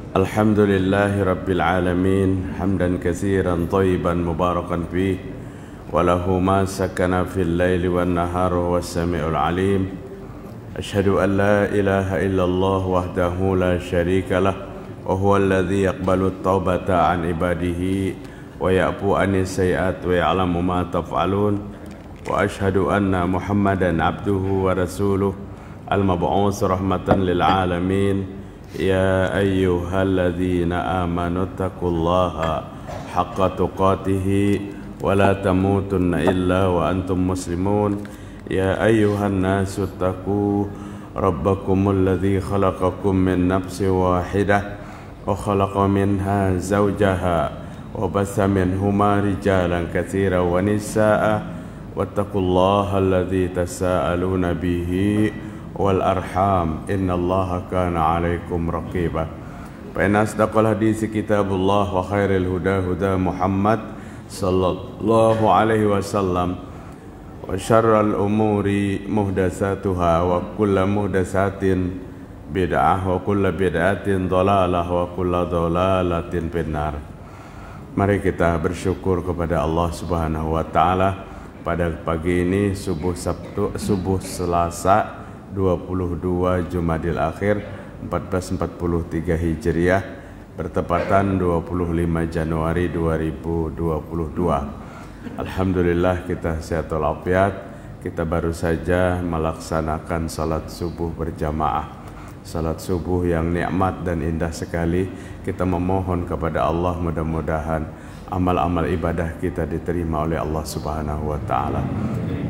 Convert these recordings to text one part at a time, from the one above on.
الحمد لله رب العالمين حمدا كثيرا طيبا مباركا فيه وله ما سكن في الليل والنهار وهو السميع العليم. أشهد أن لا إله إلا الله وحده لا شريك له وهو الذي يقبل التوبة عن عباده ويعفو عن السيئات ويعلم ما تفعلون. وأشهد أن محمدا عبده ورسوله المبعوث رحمة للعالمين. يا أيها الذين آمنوا اتقوا الله حق تقاته ولا تموتن إلا وأنتم مسلمون. يا أيها الناس اتقوا ربكم الذي خلقكم من نفس واحدة وخلق منها زوجها وبث منهما رجالا كثيرا ونساء واتقوا الله الذي تساءلون به والأرحام إن الله كان عليكم رقيبا. فإن أصدق الحديث كتاب الله وخير الهدى هدى محمد صلى الله عليه وسلم وشر الأمور محدثاتها وكل محدثات بدعة وكل بدعة ضلالة وكل ضلالة في النار. Mari kita bersyukur kepada Allah Subhanahu wa taala pada pagi ini subuh Selasa 22 Jumadil Akhir 1443 Hijriah bertepatan 25 Januari 2022. Alhamdulillah kita sehat walafiat. Kita baru saja melaksanakan salat subuh berjamaah. Salat subuh yang nikmat dan indah sekali. Kita memohon kepada Allah mudah-mudahan amal-amal ibadah kita diterima oleh Allah Subhanahu wa taala.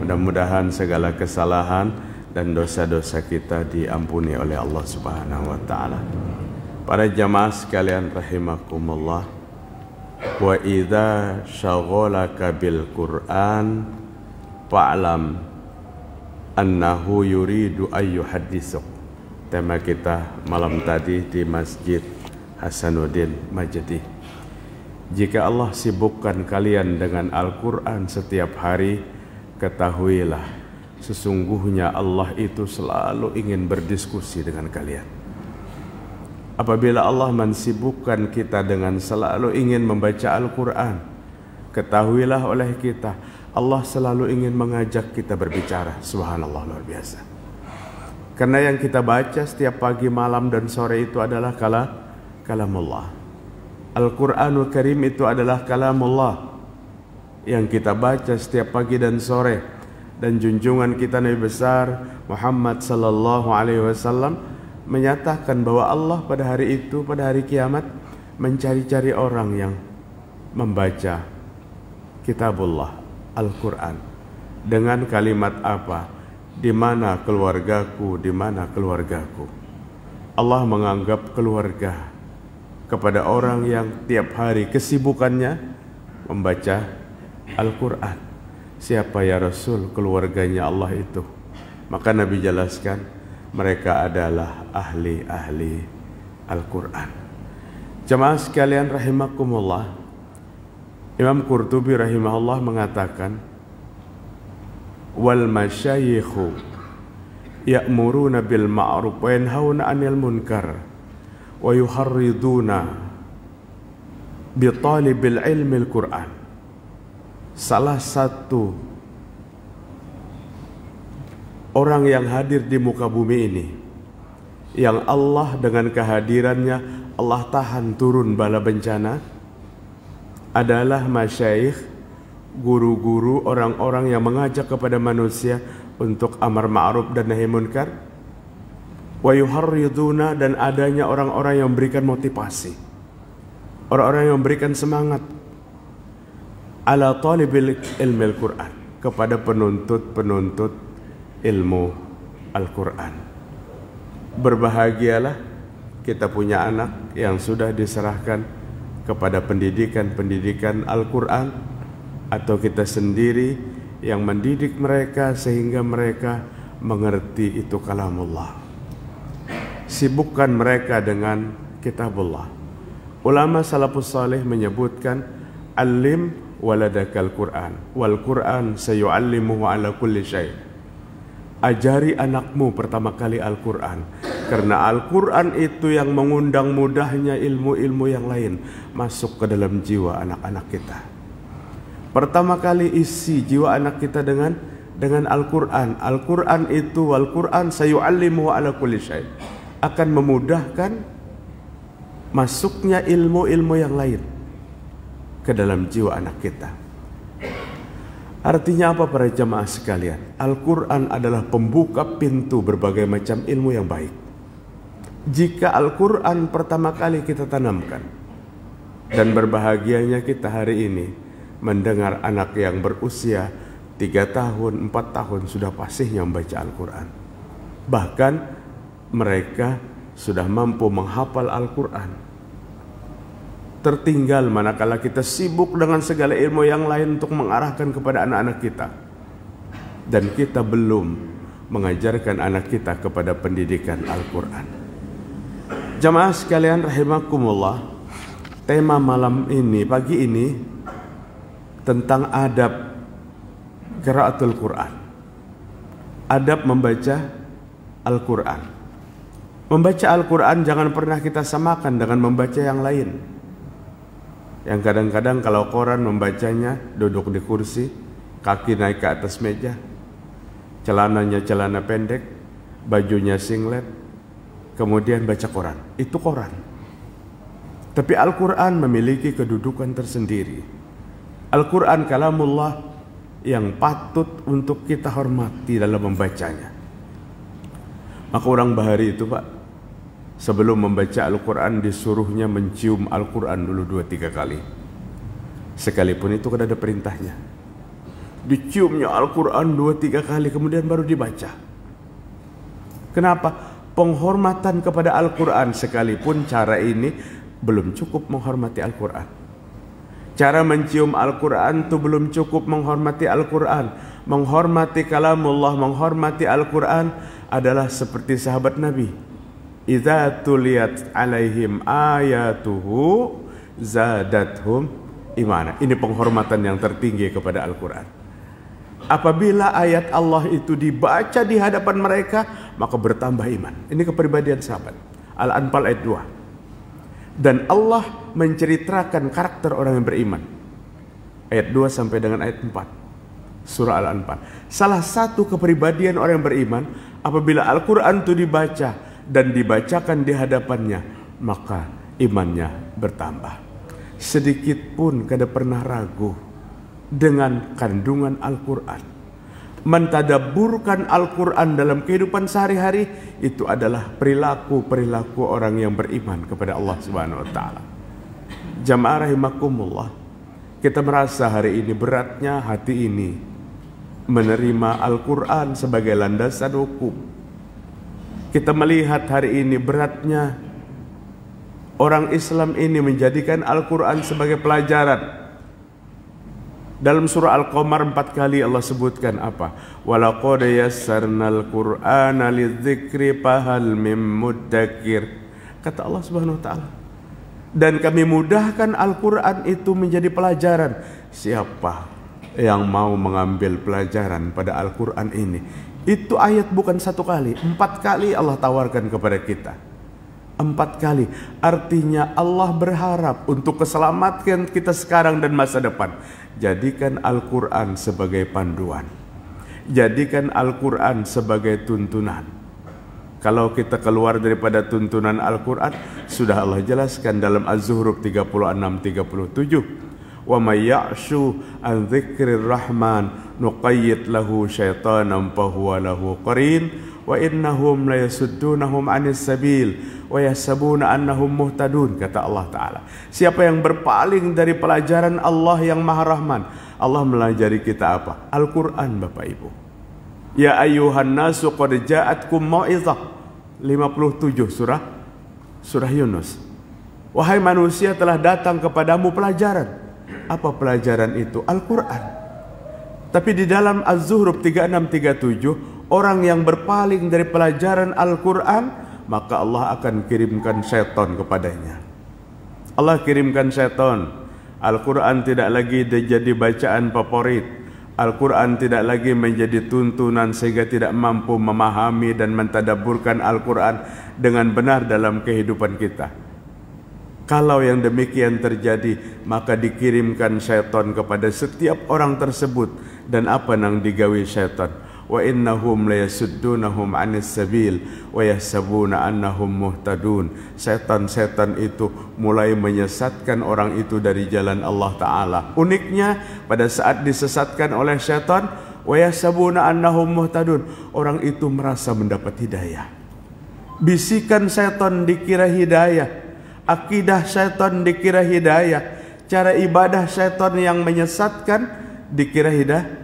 Mudah-mudahan segala kesalahan dan dosa-dosa kita diampuni oleh Allah Subhanahu wa taala. Para jamaah sekalian rahimakumullah, wa idza syaghalaka bil Qur'an fa'lam annahu yuridu ayyuhadditsuk. Tema kita malam tadi di Masjid Hasanuddin Majdi. Jika Allah sibukkan kalian dengan Al-Qur'an setiap hari, ketahuilah sesungguhnya Allah itu selalu ingin berdiskusi dengan kalian. Apabila Allah mensibukkan kita dengan selalu ingin membaca Al-Quran, ketahuilah oleh kita, Allah selalu ingin mengajak kita berbicara. Subhanallah, luar biasa. Karena yang kita baca setiap pagi, malam, dan sore itu adalah kalamullah. Al-Quranul Karim itu adalah kalamullah yang kita baca setiap pagi dan sore. Dan junjungan kita Nabi besar Muhammad sallallahu alaihi wasallam menyatakan bahwa Allah pada hari itu, pada hari kiamat, mencari-cari orang yang membaca kitabullah, Al-Quran. Dengan kalimat apa? Di mana keluargaku, di mana keluargaku? Allah menganggap keluarga kepada orang yang tiap hari kesibukannya membaca Al-Quran. Siapa ya Rasul keluarganya Allah itu? Maka Nabi jelaskan, mereka adalah ahli-ahli Al-Quran. Jemaah sekalian rahimakumullah, Imam Qurtubi rahimahullah mengatakan, wal masyayikhu ya'muruna bil ma'ruf wa yanhauna 'anil munkar wa yuharriduna bi talibil ilmi al-Qur'an. Salah satu orang yang hadir di muka bumi ini, yang Allah dengan kehadirannya Allah tahan turun bala bencana, adalah masyayikh, guru-guru, orang-orang yang mengajak kepada manusia untuk amar ma'ruf dan nahi munkar, wa yuharriduna, dan adanya orang-orang yang memberikan motivasi, orang-orang yang memberikan semangat, ala talibil ilmi Al-Quran, kepada penuntut-penuntut ilmu Al-Quran. Berbahagialah kita punya anak yang sudah diserahkan kepada pendidikan Al-Quran, atau kita sendiri yang mendidik mereka sehingga mereka mengerti itu kalamullah. Sibukkan mereka dengan kitabullah. Ulama salafus salih menyebutkan, alim waladakal Quran wal Quran sayu'allimuhu ala kulli syai. Ajari anakmu pertama kali Al-Quran, Karena Al-Quran itu yang mengundang mudahnya ilmu-ilmu yang lain masuk ke dalam jiwa anak-anak kita. Pertama kali isi jiwa anak kita dengan Al-Quran. Al-Quran itu, Al-Quran sayu'allimuhu ala kulli syai', akan memudahkan masuknya ilmu-ilmu yang lain ke dalam jiwa anak kita. Artinya apa para jamaah sekalian? Al-Quran adalah pembuka pintu berbagai macam ilmu yang baik. Jika Al-Quran pertama kali kita tanamkan, dan berbahagianya kita hari ini mendengar anak yang berusia 3 tahun, 4 tahun sudah fasihnya membaca Al-Quran. Bahkan mereka sudah mampu menghafal Al-Quran. Tertinggal manakala kita sibuk dengan segala ilmu yang lain untuk mengarahkan kepada anak-anak kita, dan kita belum mengajarkan anak kita kepada pendidikan Al-Quran. Jamaah sekalian rahimakumullah, tema malam ini, pagi ini, tentang adab qiraatul Quran. Adab membaca Al-Quran. Membaca Al-Quran jangan pernah kita samakan dengan membaca yang lain. Yang kadang-kadang kalau koran membacanya duduk di kursi, kaki naik ke atas meja, celananya celana pendek, bajunya singlet, kemudian baca koran. Itu koran. Tapi Al-Quran memiliki kedudukan tersendiri. Al-Quran kalamullah yang patut untuk kita hormati dalam membacanya. Maka orang Bahari itu Pak, sebelum membaca Al-Quran disuruhnya mencium Al-Quran dulu 2-3 kali. Sekalipun itu kan ada perintahnya. Diciumnya Al-Quran 2-3 kali kemudian baru dibaca. Kenapa? Penghormatan kepada Al-Quran, sekalipun cara ini belum cukup menghormati Al-Quran. Cara mencium Al-Quran itu belum cukup menghormati Al-Quran. Menghormati kalamullah, menghormati Al-Quran adalah seperti sahabat Nabi. Idza tuliyat alaihim ayatuhu zadathum imana. Ini penghormatan yang tertinggi kepada Al-Quran. Apabila ayat Allah itu dibaca di hadapan mereka, maka bertambah iman. Ini kepribadian sahabat. Al-Anfal ayat 2. Dan Allah menceritakan karakter orang yang beriman. Ayat 2 sampai dengan ayat 4. Surah Al-Anfal. Salah satu kepribadian orang yang beriman, apabila Al-Quran itu dibaca dan dibacakan di hadapannya, maka imannya bertambah. Sedikit pun kada pernah ragu dengan kandungan Al-Quran. Mentadabburkan Al-Quran dalam kehidupan sehari-hari, itu adalah perilaku-perilaku orang yang beriman kepada Allah Subhanahu wa Ta'ala. Jamaah rahimakumullah, kita merasa hari ini beratnya hati ini menerima Al-Quran sebagai landasan hukum. Kita melihat hari ini beratnya orang Islam ini menjadikan Al-Quran sebagai pelajaran. Dalam surah Al-Qamar 4 kali Allah sebutkan apa? Walaqad yassarnal Qur'ana lidzikri fahal mim muddakir. Kata Allah Subhanahu wa Ta'ala. Dan kami mudahkan Al-Quran itu menjadi pelajaran. Siapa yang mau mengambil pelajaran pada Al-Quran ini? Itu ayat bukan 1 kali, 4 kali Allah tawarkan kepada kita. 4 kali. Artinya Allah berharap untuk keselamatan kita sekarang dan masa depan. Jadikan Al-Quran sebagai panduan. Jadikan Al-Quran sebagai tuntunan. Kalau kita keluar daripada tuntunan Al-Quran, sudah Allah jelaskan dalam Az-Zuhruf 36-37. Wa may ya'shu an dzikrir rahman nuqayyid lahu syaitanan fahuwa lahu qarin wa innahum la yasuddunahum 'anis sabil wa yahsabuna annahum muhtadun. Kata Allah Ta'ala, siapa yang berpaling dari pelajaran Allah yang Maha Rahman, Allah melajari kita apa? Al-Quran, Bapak Ibu. Ya ayyuhan nasu qad ja'atkum mau'izah, 57 surah Yunus. Wahai manusia, telah datang kepadamu pelajaran. Apa pelajaran itu? Al-Quran. Tapi di dalam Az-Zuhruf 36-37, orang yang berpaling dari pelajaran Al-Quran, maka Allah akan kirimkan syaitan kepadanya. Allah kirimkan syaitan. Al-Quran tidak lagi jadi bacaan favorit. Al-Quran tidak lagi menjadi tuntunan sehingga tidak mampu memahami dan mentadabburkan Al-Quran dengan benar dalam kehidupan kita. Kalau yang demikian terjadi, maka dikirimkan syaitan kepada setiap orang tersebut. Dan apa nang digawi syaitan? Wa innahum layasuddunahum 'anis sabil wa yahsabuna annahum muhtadun. Setan-setan itu mulai menyesatkan orang itu dari jalan Allah Ta'ala. Uniknya, pada saat disesatkan oleh syaitan, wa yahsabuna annahum muhtadun, orang itu merasa mendapat hidayah. Bisikan syaitan dikira hidayah, akidah syaitan dikira hidayah, cara ibadah syaitan yang menyesatkan dikira hidayah.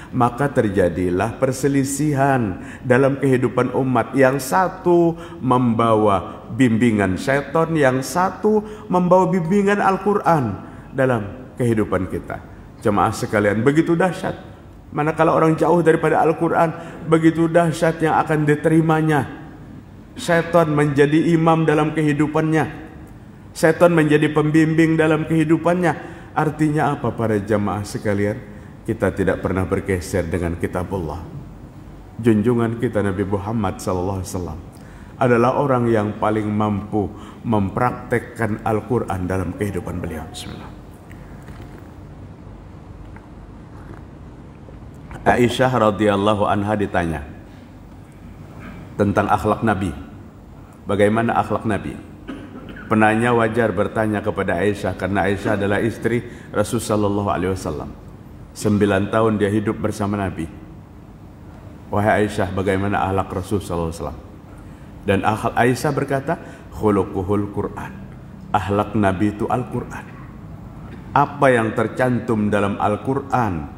Maka terjadilah perselisihan dalam kehidupan umat. Yang satu membawa bimbingan syaitan, yang satu membawa bimbingan Al-Quran dalam kehidupan kita. Jemaah sekalian, begitu dahsyat. Manakala orang jauh daripada Al-Quran, begitu dahsyat yang akan diterimanya. Syaitan menjadi imam dalam kehidupannya, syaitan menjadi pembimbing dalam kehidupannya. Artinya apa para jamaah sekalian? Kita tidak pernah bergeser dengan kitabullah. Junjungan kita Nabi Muhammad SAW adalah orang yang paling mampu mempraktekkan Al-Quran dalam kehidupan beliau. Bismillah. Aisyah radhiyallahu anha ditanya tentang akhlak Nabi. Bagaimana akhlak Nabi? Penanya wajar bertanya kepada Aisyah karena Aisyah adalah istri Rasulullah SAW. 9 tahun dia hidup bersama Nabi. Wahai Aisyah, bagaimana akhlak Rasulullah SAW? Dan Aisyah berkata, khuluquhul Quran. Akhlak Nabi itu Al-Quran. Apa yang tercantum dalam Al-Quran,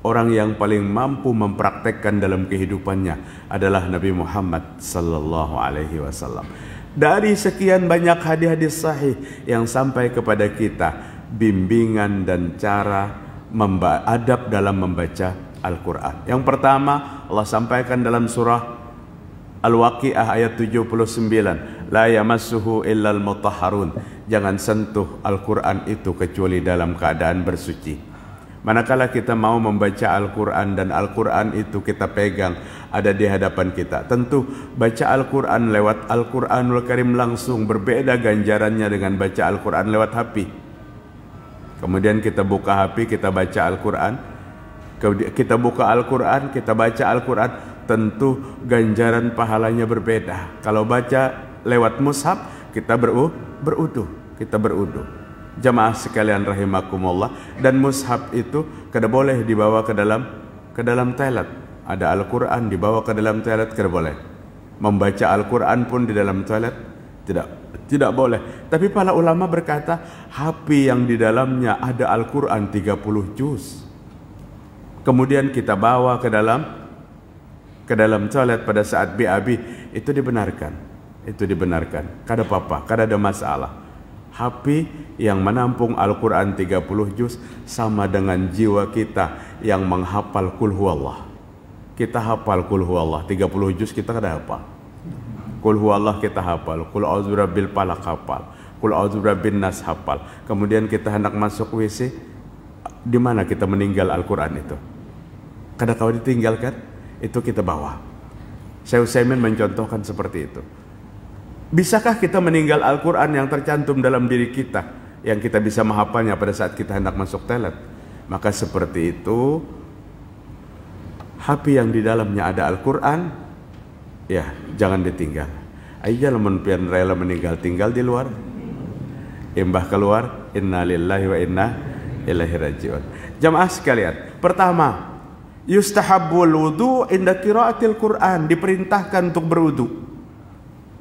orang yang paling mampu mempraktekkan dalam kehidupannya adalah Nabi Muhammad sallallahu alaihi wasallam. Dari sekian banyak hadis-hadis sahih yang sampai kepada kita, bimbingan dan cara adab dalam membaca Al-Quran. Yang pertama, Allah sampaikan dalam surah Al-Waqi'ah ayat 79, la yamassuhu illal mutahharun. Jangan sentuh Al-Quran itu kecuali dalam keadaan bersuci. Manakala kita mau membaca Al-Quran dan Al-Quran itu kita pegang ada di hadapan kita, tentu baca Al-Quran lewat Al-Quranul Karim langsung berbeda ganjarannya dengan baca Al-Quran lewat HP. Kemudian kita buka HP, kita baca Al-Quran, kita buka Al-Quran, kita baca Al-Quran, tentu ganjaran pahalanya berbeda. Kalau baca lewat mushaf, kita berudu. Jamaah sekalian rahimakumullah, dan mushaf itu kada boleh dibawa ke dalam toilet. Ada Al-Quran dibawa ke dalam toilet, kada boleh. Membaca Al-Quran pun di dalam toilet tidak boleh. Tapi para ulama berkata, HP yang di dalamnya ada Al-Quran 30 juz, kemudian kita bawa ke dalam toilet pada saat BAB, itu dibenarkan. Kada apa-apa, kada ada masalah. HP yang menampung Al-Quran 30 juz sama dengan jiwa kita yang menghafal Qul Huwallah. Kita hafal Qul Huwallah 30 juz, kita kada hafal. Qul Huwallah kita hafal, Qul A'udzu Birabbil Falaq hafal, Qul A'udzu Birabbin Nas hafal. Kemudian kita hendak masuk WC, di mana kita meninggal Al-Quran itu? Kada kau ditinggalkan, itu kita bawa. Syekh Utsaimin mencontohkan seperti itu. Bisakah kita meninggal Al-Quran yang tercantum dalam diri kita, yang kita bisa menghafalnya pada saat kita hendak masuk toilet? Maka seperti itu, HP yang di dalamnya ada Al-Quran, ya jangan ditinggal. Aja lamun pian rela meninggal tinggal di luar, imbah keluar, inna lillahi wa inna ilaihi rajiun. Jamaah sekalian, pertama, yustahabbul wudu inda qiraatil Quran, diperintahkan untuk berwudu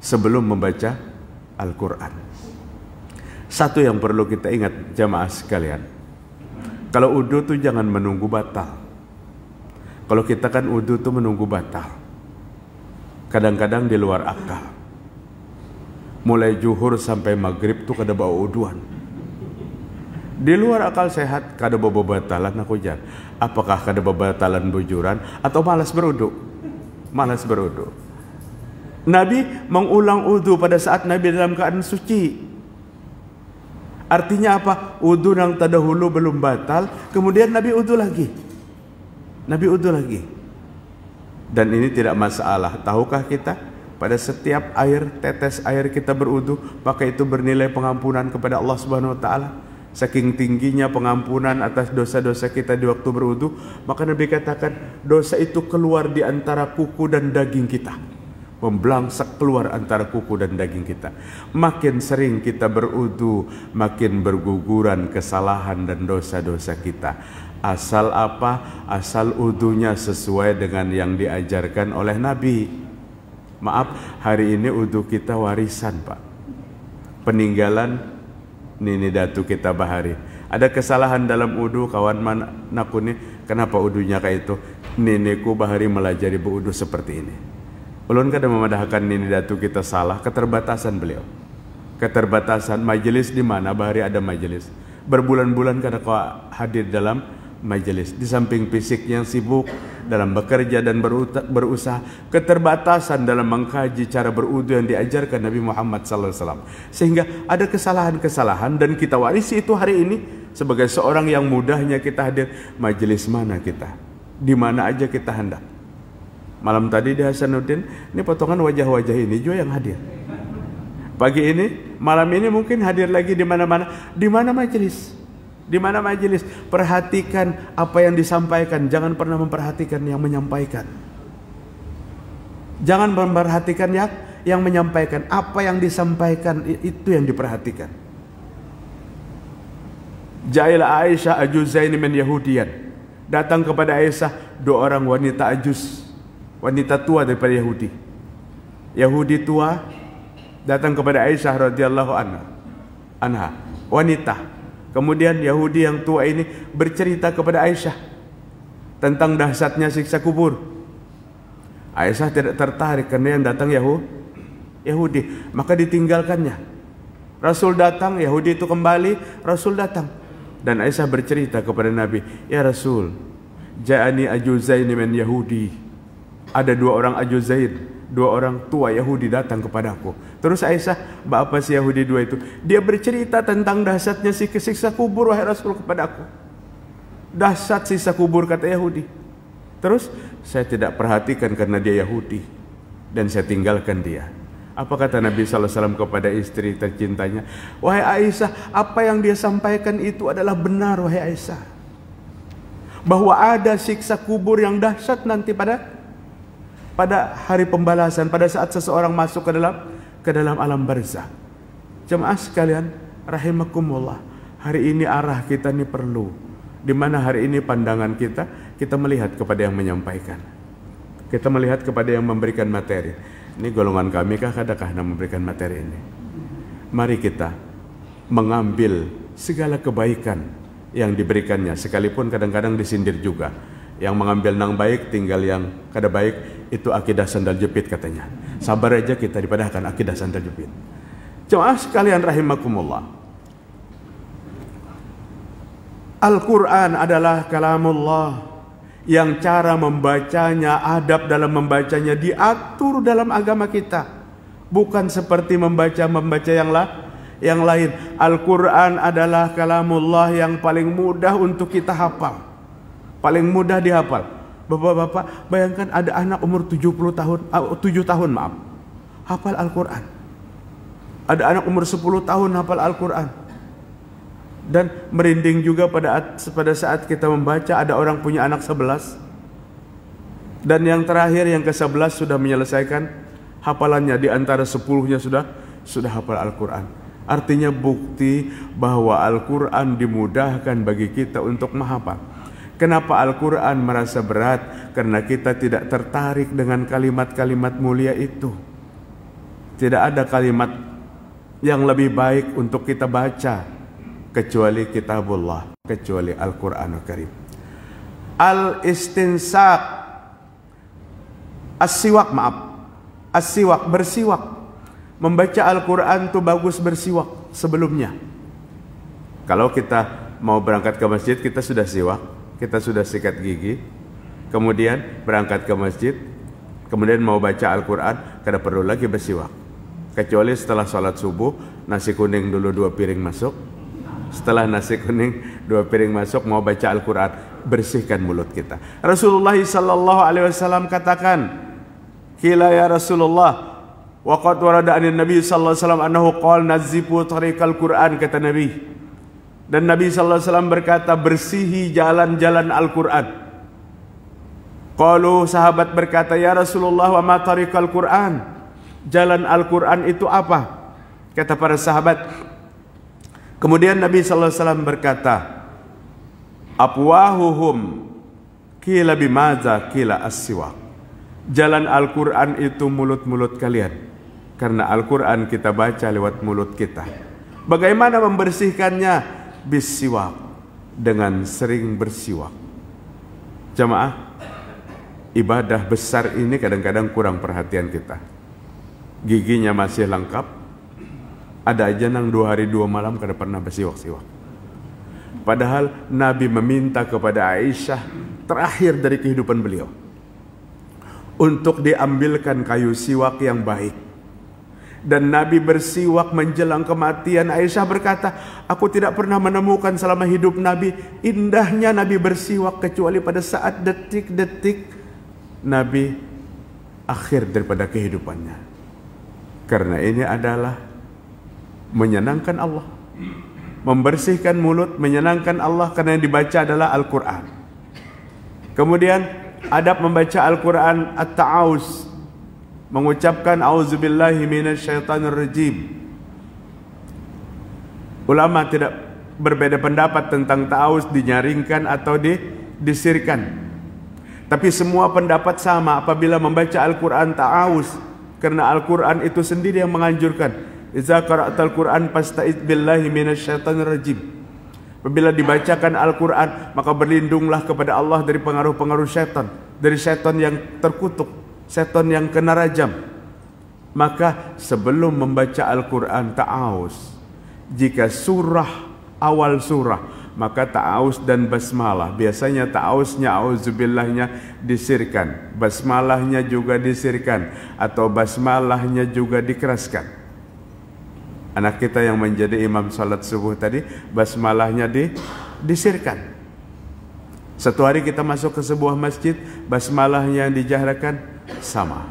sebelum membaca Al-Quran. Satu yang perlu kita ingat jamaah sekalian, kalau wudu tuh jangan menunggu batal. Kalau kita kan wudu tuh menunggu batal, kadang-kadang di luar akal. Mulai zuhur sampai maghrib tuh kada bawa wuduan. Di luar akal sehat, kada bawa batalan aku jar. Apakah kada bawa batalan bujuran atau malas berwudu? Malas berwudu. Nabi mengulang wudu pada saat Nabi dalam keadaan suci. Artinya apa? Wudu yang terdahulu belum batal, kemudian Nabi wudu lagi. Nabi wudu lagi. Dan ini tidak masalah. Tahukah kita pada setiap tetes air kita berwudu, maka itu bernilai pengampunan kepada Allah Subhanahu wa taala. Saking tingginya pengampunan atas dosa-dosa kita di waktu berwudu, maka Nabi katakan dosa itu keluar di antara kuku dan daging kita. Membelangsak keluar antara kuku dan daging kita. Makin sering kita berwudu, makin berguguran kesalahan dan dosa-dosa kita. Asal apa? Asal wudunya sesuai dengan yang diajarkan oleh Nabi. Maaf, hari ini wudu kita warisan, Pak. Peninggalan Nini Datu kita Bahari. Ada kesalahan dalam wudu, kawan manaku nih, kenapa wudunya kayak itu? Niniku Bahari melajari berwudu seperti ini. Ulun kada memadahkan Nini Datu kita salah, keterbatasan beliau. Keterbatasan majelis di mana Bahari ada majelis. Berbulan-bulan kada kau hadir dalam majelis. Di samping fisik yang sibuk dalam bekerja dan berusaha, keterbatasan dalam mengkaji cara berwudu yang diajarkan Nabi Muhammad SAW. Sehingga ada kesalahan-kesalahan dan kita warisi itu hari ini sebagai seorang yang mudahnya kita hadir majelis mana kita, di mana aja kita hendak. Malam tadi di Hasanuddin, ini potongan wajah-wajah ini juga yang hadir. Pagi ini, malam ini mungkin hadir lagi di mana-mana. Di mana majelis? Di mana majelis? Perhatikan apa yang disampaikan, jangan pernah memperhatikan yang menyampaikan. Jangan memperhatikan yang menyampaikan, apa yang disampaikan itu yang diperhatikan. Jaila Aisyah ajuzaini min Yahudiyan. Datang kepada Aisyah dua orang wanita ajuz, wanita tua daripada Yahudi. Yahudi tua datang kepada Aisyah radhiyallahu anha, wanita. Kemudian Yahudi yang tua ini bercerita kepada Aisyah tentang dahsyatnya siksa kubur. Aisyah tidak tertarik karena yang datang Yahudi, maka ditinggalkannya. Rasul datang, Yahudi itu kembali, Rasul datang. Dan Aisyah bercerita kepada Nabi, "Ya Rasul, ja'ani ajuzaini min Yahudi." Ada dua orang ajuzain, dua orang tua Yahudi datang kepadaku. Terus Aisyah, apa si Yahudi dua itu? Dia bercerita tentang dahsyatnya siksa kubur, wahai Rasul, kepadaku. Dahsyat siksa kubur, kata Yahudi. Terus saya tidak perhatikan karena dia Yahudi, dan saya tinggalkan dia. Apa kata Nabi SAW kepada istri tercintanya? Wahai Aisyah, apa yang dia sampaikan itu adalah benar, wahai Aisyah. Bahwa ada siksa kubur yang dahsyat nanti pada hari pembalasan, pada saat seseorang masuk ke dalam alam barzah. Jemaah sekalian rahimakumullah, hari ini arah kita ini perlu, di mana hari ini pandangan kita melihat kepada yang menyampaikan, kita melihat kepada yang memberikan materi. Ini golongan kami kah kadakah yang memberikan materi ini? Mari kita mengambil segala kebaikan yang diberikannya, sekalipun kadang-kadang disindir juga. Yang mengambil nang baik, tinggal yang kada baik, itu akidah sandal jepit katanya. Sabar aja kita dipadahkan akidah sandal jepit. Jemaah sekalian rahimakumullah, Al-Quran adalah kalamullah yang cara membacanya, adab dalam membacanya diatur dalam agama kita. Bukan seperti membaca yang lain. Al-Quran adalah kalamullah yang paling mudah untuk kita hafal, paling mudah dihafal. Bapak-bapak, bayangkan ada anak umur 7 tahun hafal Al-Quran. Ada anak umur 10 tahun hafal Al-Quran. Dan merinding juga pada saat kita membaca, ada orang punya anak 11. Dan yang terakhir, yang ke-11 sudah menyelesaikan hafalannya, di antara 10-nya sudah hafal Al-Quran. Artinya bukti bahwa Al-Quran dimudahkan bagi kita untuk menghafal. Kenapa Al-Quran merasa berat? Karena kita tidak tertarik dengan kalimat-kalimat mulia itu. Tidak ada kalimat yang lebih baik untuk kita baca kecuali kitabullah, kecuali Al-Quranul Karim. Al-istinsak, as-siwak, bersiwak. Membaca Al-Quran itu bagus bersiwak sebelumnya. Kalau kita mau berangkat ke masjid, kita sudah siwak, kita sudah sikat gigi, kemudian berangkat ke masjid, kemudian mau baca Al-Quran, kada perlu lagi bersiwak. Kecuali setelah sholat subuh, nasi kuning dulu 2 piring masuk. Setelah nasi kuning 2 piring masuk, mau baca Al-Quran, bersihkan mulut kita. Rasulullah sallallahu alaihi wasallam katakan, "Qila ya Rasulullah, wa qad warada anin Nabi sallallahu alaihi wasallam annahu qala nazifu tariqal Qur'an," kata Nabi. Dan Nabi sallallahu alaihi wasallam berkata, bersihi jalan-jalan Al-Qur'an. Qalu, sahabat berkata, "Ya Rasulullah, wa ma tariqal Qur'an?" Jalan Al-Qur'an itu apa? Kata para sahabat. Kemudian Nabi sallallahu alaihi wasallam berkata, "Afwahuhum qila bimaza qila as-siwak." Jalan Al-Qur'an itu mulut-mulut kalian. Karena Al-Qur'an kita baca lewat mulut kita. Bagaimana membersihkannya? Bisiwak, dengan sering bersiwak. Jamaah, ibadah besar ini kadang-kadang kurang perhatian kita. Giginya masih lengkap, ada aja nang 2 hari 2 malam kada pernah bersiwak-siwak. Padahal Nabi meminta kepada Aisyah terakhir dari kehidupan beliau untuk diambilkan kayu siwak yang baik. Dan Nabi bersiwak menjelang kematian. Aisyah berkata, "Aku tidak pernah menemukan selama hidup Nabi indahnya Nabi bersiwak kecuali pada saat detik-detik Nabi akhir daripada kehidupannya." Karena ini adalah menyenangkan Allah. Membersihkan mulut, menyenangkan Allah, karena yang dibaca adalah Al-Quran. Kemudian adab membaca Al-Quran, at-ta'awuz, mengucapkan auzubillahi minasyaitonir rajim. Ulama tidak berbeda pendapat tentang ta'awuz dinyaringkan atau disirkan. Tapi semua pendapat sama apabila membaca Al-Quran ta'awuz. Karena Al-Quran itu sendiri yang menganjurkan, "Idza qara'tal Qur'an fasta'iz billahi minasyaitonir rajim." Apabila dibacakan Al-Quran, maka berlindunglah kepada Allah dari pengaruh-pengaruh syaitan, dari syaitan yang terkutuk, syaitan yang kena rajam. Maka sebelum membaca Al-Quran ta'awuz, jika surah, awal surah, maka ta'awuz dan basmalah. Biasanya ta'awuznya, auzubillahnya disirkan, basmalahnya juga disirkan, atau basmalahnya juga dikeraskan. Anak kita yang menjadi imam salat subuh tadi, basmalahnya disirkan. Satu hari kita masuk ke sebuah masjid, basmalahnya yang dijahrakan sama.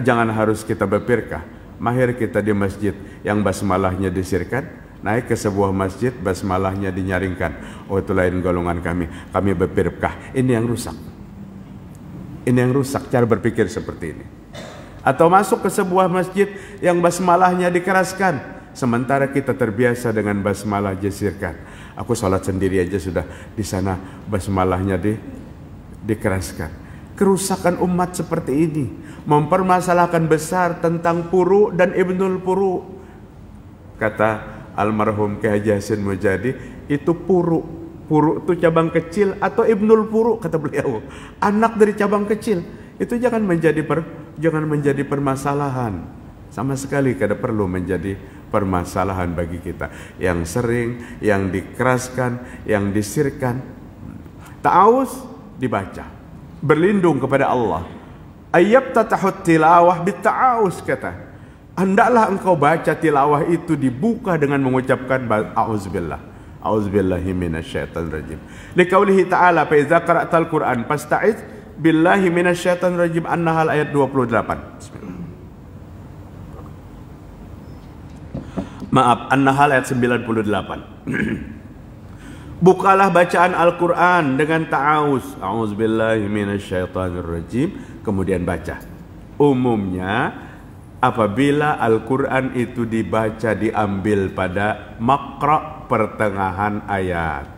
Jangan harus kita berpirkah. Mahir kita di masjid yang basmalahnya disirkan, naik ke sebuah masjid, basmalahnya dinyaringkan. Oh, itu lain golongan kami berpirkah. Ini yang rusak. Ini yang rusak cara berpikir seperti ini. Atau masuk ke sebuah masjid yang basmalahnya dikeraskan, sementara kita terbiasa dengan basmalah disirkan. Aku sholat sendiri aja sudah di sana basmalahnya dikeraskan. Kerusakan umat seperti ini, mempermasalahkan besar tentang puru dan ibnul puru. Kata almarhum Kiai Haji Hasyim Mujadi, itu puru. Puru itu cabang kecil, atau ibnul puru kata beliau, anak dari cabang kecil. Itu jangan menjadi permasalahan. Sama sekali kada perlu menjadi permasalahan bagi kita. Yang sering, yang dikeraskan, yang disirkan. Ta'awuz dibaca, berlindung kepada Allah. Ayyabtatahut tilawah bitta'awuz, kata. Hendaklah engkau baca tilawah itu dibuka dengan mengucapkan a'udzubillah. A'udzubillahi minasyaitonir rajim. Liqaulihi ta'ala, fa idza qara'tal Qur'an fasta'iz billahi minasyaitonir rajim. An-Nahl ayat 28. Bismillah. Maaf, An-Nahl ayat 98. Bukalah bacaan Al-Quran dengan ta'awuz. A'udzubillahi minasyaitonir rajim. Kemudian baca. Umumnya apabila Al-Quran itu dibaca, diambil pada makra, pertengahan ayat.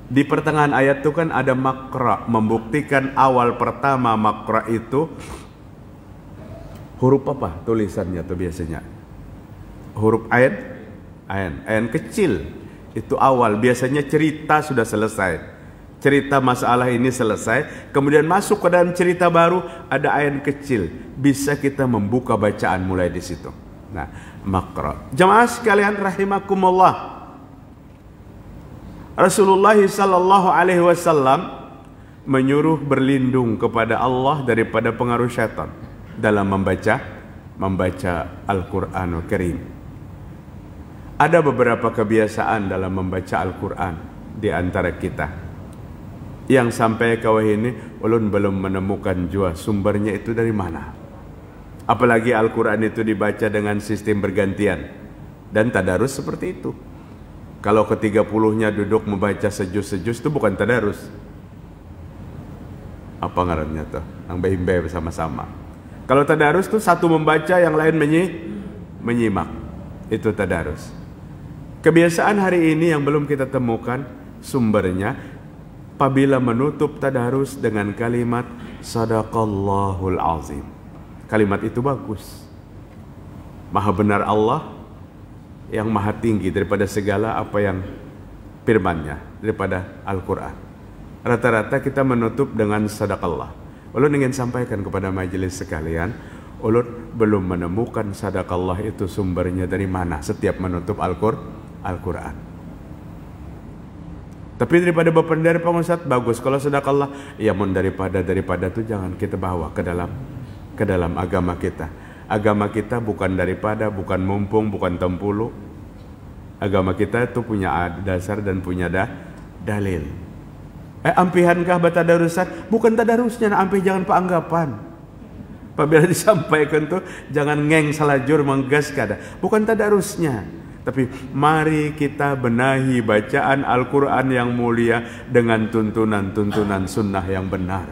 Di pertengahan ayat itu kan ada makra, membuktikan awal pertama makra itu huruf apa tulisannya tuh biasanya? Huruf ain kecil. Itu awal, biasanya cerita sudah selesai. Cerita masalah ini selesai, kemudian masuk ke dalam cerita baru, ada ain kecil. Bisa kita membuka bacaan mulai di situ. Nah, makra. Jamaah sekalian rahimakumullah. Rasulullah sallallahu alaihi wasallam menyuruh berlindung kepada Allah daripada pengaruh syaitan dalam membaca Al-Qur'anul Karim. Ada beberapa kebiasaan dalam membaca Al-Quran. di antara kita. Yang sampai kawah ini ulun belum menemukan jua sumbernya itu dari mana. Apalagi Al-Quran itu dibaca dengan sistem bergantian dan tadarus seperti itu. Kalau ke-30-nya duduk membaca sejus-sejus itu bukan tadarus. Apa ngarannya tuh? Yang behimbe bersama-sama. Kalau tadarus tuh satu membaca, yang lain menyimak. Itu tadarus. Kebiasaan hari ini yang belum kita temukan sumbernya, apabila menutup tadarus dengan kalimat Sadaqallahul Azim. Kalimat itu bagus. Maha benar Allah yang maha tinggi daripada segala apa yang firman-Nya, daripada Al-Quran. Rata-rata kita menutup dengan sadaqallah. Ulun ingin sampaikan kepada majelis sekalian, ulun belum menemukan sadaqallah itu sumbernya dari mana setiap menutup Al-Quran. Tapi daripada dari Pak Ustadz bagus. Kalau sadaqallah, ya mun daripada itu jangan kita bawa ke dalam agama kita. Agama kita bukan daripada, bukan mumpung, bukan tempulu. Agama kita itu punya dasar dan punya dalil. Ampihankah tadarusan? Bukan tadarusnya, ampih jangan peanggapan. Apabila disampaikan tuh jangan ngeng salajur menggas kada. Bukan tadarusnya. Tapi mari kita benahi bacaan Al-Quran yang mulia dengan tuntunan-tuntunan sunnah yang benar.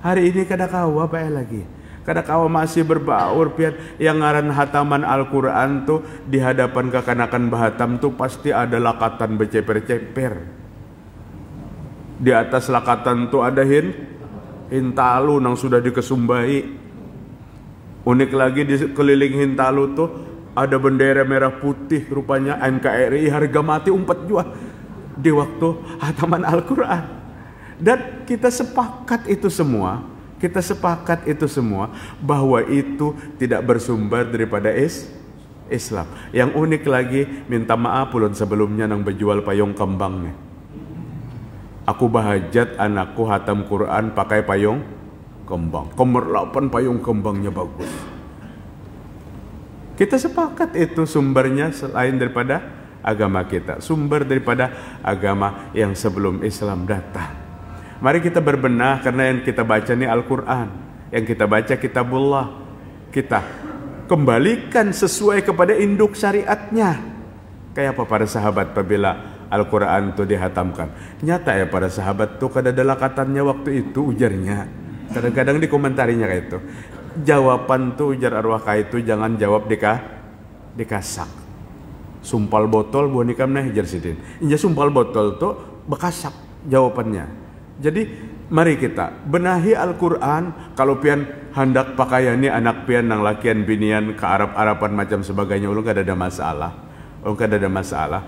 Hari ini kada kawa apa lagi? Kada kawa masih berbaur pian yang ngaran hataman Al-Quran tuh di hadapan kekanakan bahatam tuh pasti ada lakatan beceper-ceper. Di atas lakatan tuh ada hintalu nang sudah dikesumbai. Unik lagi di keliling hintalu tuh ada bendera merah putih, rupanya NKRI harga mati umpat jua di waktu hataman Al-Quran. Dan kita sepakat itu semua. Kita sepakat itu semua bahwa itu tidak bersumber daripada Islam. Yang unik lagi, minta maaf ulun sebelumnya nang berjual payung kembangnya. Aku bahajat anakku hatam Quran pakai payung kembang. Kemerlapan payung kembangnya bagus. Kita sepakat itu sumbernya selain daripada agama kita. Sumber daripada agama yang sebelum Islam datang. Mari kita berbenah karena yang kita baca ini Al-Quran. Yang kita baca Kitabullah. Kita kembalikan sesuai kepada induk syariatnya. Kayak apa para sahabat apabila Al-Quran itu dihatamkan. Nyata ya para sahabat tuh kada ada lakatannya waktu itu ujarnya. Kadang-kadang di komentarinya kayak itu. Jawaban tuh ujar arwah itu jangan jawab dikasak. Sumpal botol buah nikam nah ujar sidin. Inja sumpal botol tuh bekasak jawabannya. Jadi mari kita benahi Al-Quran. Kalau pian hendak pakaiannya anak pian nang lakian binian ke Arab-Araban macam sebagainya, ulun kada ada masalah. Ulun kada ada masalah.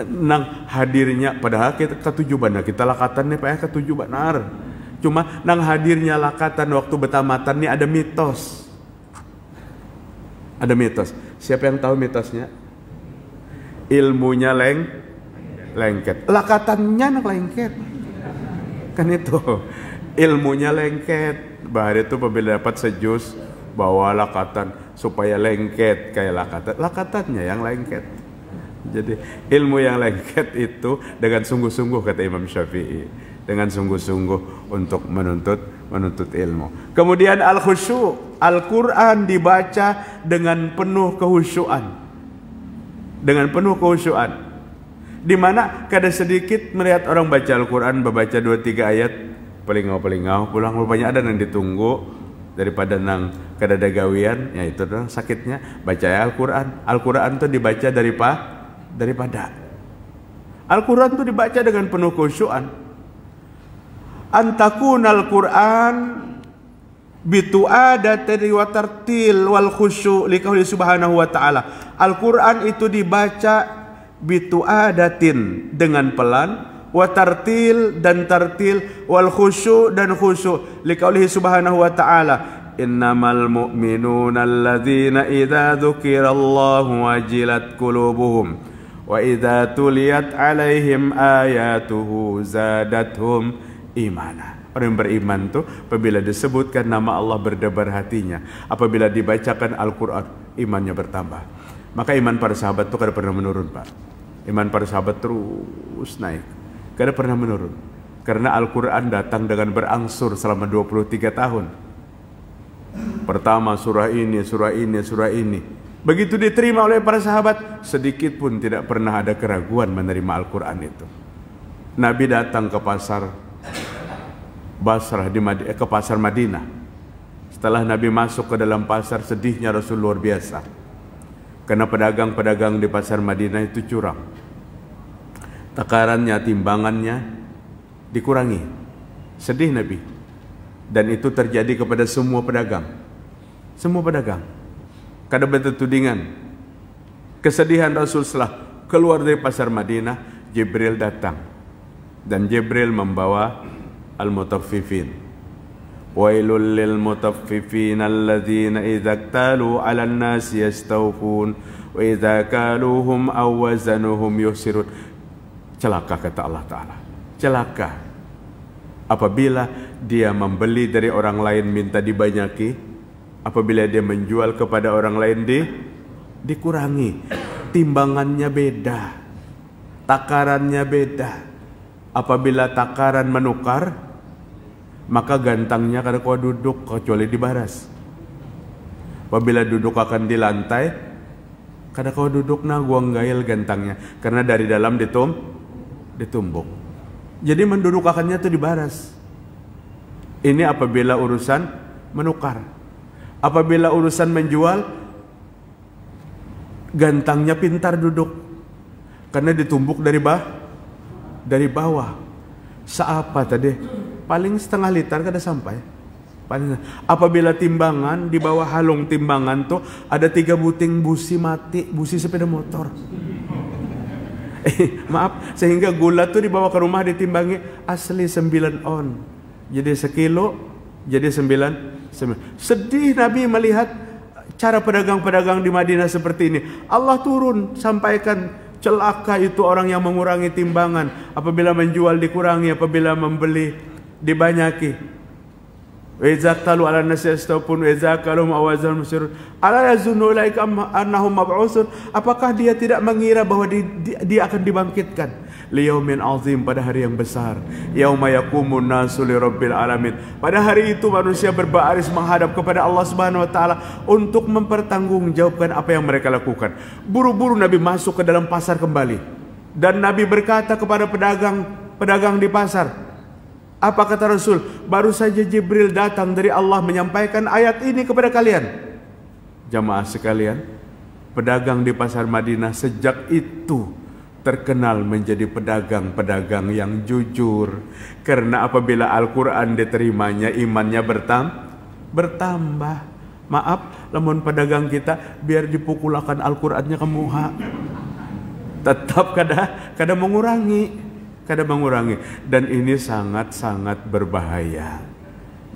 Nang hadirnya padahal kita ketujuh benar kita lakatan nih pak ketujuh benar. Cuma nang hadirnya lakatan waktu betamatan nih ada mitos. Ada mitos. Siapa yang tahu mitosnya? Ilmunya lengket. Lakatannya nang lengket. Kan itu ilmunya lengket. Bahari itu apabila dapat sejus bawa lakatan supaya lengket kayak lakatannya yang lengket. Jadi ilmu yang lengket itu dengan sungguh-sungguh kata Imam Syafi'i, dengan sungguh-sungguh untuk menuntut ilmu. Kemudian al-khusyu', Al-Quran dibaca dengan penuh kehusyuan, di mana kada sedikit melihat orang baca Al-Quran, membaca 2-3 ayat, pelingau pulang rupanya ada yang ditunggu daripada nang kada ada gawian, ya itu dong sakitnya baca Al-Quran. Al-Quran itu dibaca daripada Al-Quran itu dibaca dengan penuh khusyuan. Antakun Al-Quran bitu'adati wa tartil wal khusyu' liqauli subhanahu wa ta'ala. Al-Quran itu dibaca bitu'adatin dengan pelan, wa tartil dan tartil, wal khusyu' dan khusyu' liqauli subhanahu wa ta'ala. Innamal mu'minuna alladzina idza dzukirallahu wajilat qulubuhum wa idza tuliyat alaihim ayatuhu zadatuhum imana. Orang yang beriman tuh apabila disebutkan nama Allah berdebar hatinya, apabila dibacakan Al-Quran imannya bertambah. Maka iman para sahabat tuh kada pernah menurun pak. Iman para sahabat terus naik. kada pernah menurun. Karena Al-Quran datang dengan berangsur selama 23 tahun. Pertama surah ini, surah ini, surah ini. Begitu diterima oleh para sahabat, sedikit pun tidak pernah ada keraguan menerima Al-Quran itu. Nabi datang ke pasar Basrah ke pasar Madinah. Setelah Nabi masuk ke dalam pasar, sedihnya Rasul luar biasa. Karena pedagang-pedagang di pasar Madinah itu curang. Takarannya, timbangannya dikurangi. Sedih Nabi. Dan itu terjadi kepada semua pedagang. Semua pedagang. Kada bertudingan. Kesedihan Rasul setelah keluar dari pasar Madinah, Jibril datang. Dan Jibril membawa al-mutaffifin. Wailul lil mutaffifin alladzina idza iktalu 'alan nasi yastawfun wa idza kaluhum aw wazanuhum yukhsirun. Celaka, kata Allah Ta'ala. Celaka apabila dia membeli dari orang lain minta dibanyaki, apabila dia menjual kepada orang lain dikurangi. Timbangannya beda, takarannya beda. Apabila takaran menukar, maka gantangnya kada kau duduk kecuali di baras. Apabila duduk akan di lantai, kada kau duduk na guang gail gantangnya, karena dari dalam ditumbuk. Jadi mendudukakannya itu di baras. Ini apabila urusan menukar. Apabila urusan menjual, gantangnya pintar duduk, karena ditumbuk dari bawah. Seapa tadi? Paling setengah liter kada sampai. Paling. Apabila timbangan, di bawah halung timbangan tuh ada 3 buting busi mati, busi sepeda motor. Maaf, sehingga gula tuh dibawa ke rumah ditimbangi asli 9 on. Jadi sekilo, jadi 9. Sedih Nabi melihat cara pedagang-pedagang di Madinah seperti ini. Allah turun sampaikan, celaka itu orang yang mengurangi timbangan. Apabila menjual dikurangi, apabila membeli dibanyaki. Wa idza qalu 'ala an-nasi yastawfun wa idza qalu awazan musir. Ala yazunnu ulaika annahum mab'utsun. Apakah dia tidak mengira bahwa dia akan dibangkitkan liyaumin azim, pada hari yang besar. Yauma yaqumun nasu lirabbil alamin. Pada hari itu manusia berbaris menghadap kepada Allah Subhanahu wa taala untuk mempertanggungjawabkan apa yang mereka lakukan. Buru-buru Nabi masuk ke dalam pasar kembali. Dan Nabi berkata kepada pedagang di pasar, apa kata Rasul? Baru saja Jibril datang dari Allah menyampaikan ayat ini kepada kalian. Jamaah sekalian, pedagang di pasar Madinah sejak itu terkenal menjadi pedagang-pedagang yang jujur. Karena apabila Al-Quran diterimanya, imannya bertambah. Maaf, lamun pedagang kita biar dipukulakan Al-Qurannya ke muha, tetap kada mengurangi. Dan ini sangat-sangat berbahaya.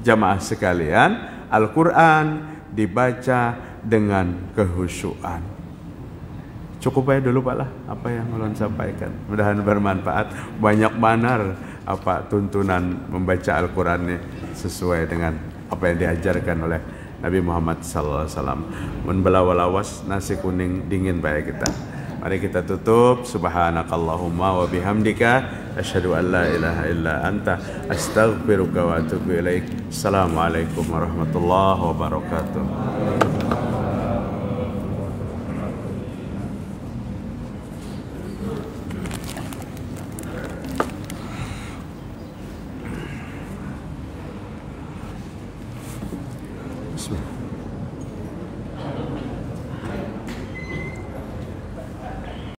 Jamaah sekalian, Al-Quran dibaca dengan kehusyuan. Cukup aja dulu Pak lah apa yang ulun sampaikan. Mudah-mudahan bermanfaat. Banyak benar apa tuntunan membaca Al-Quran ini sesuai dengan apa yang diajarkan oleh Nabi Muhammad SAW. Membelawalawas nasi kuning dingin Pak kita. Mari kita tutup. Subhanakallahumma wa bihamdika asyhadu an la ilaha illa anta astaghfiruka wa atubu ilaik. Assalamualaikum warahmatullahi wabarakatuh.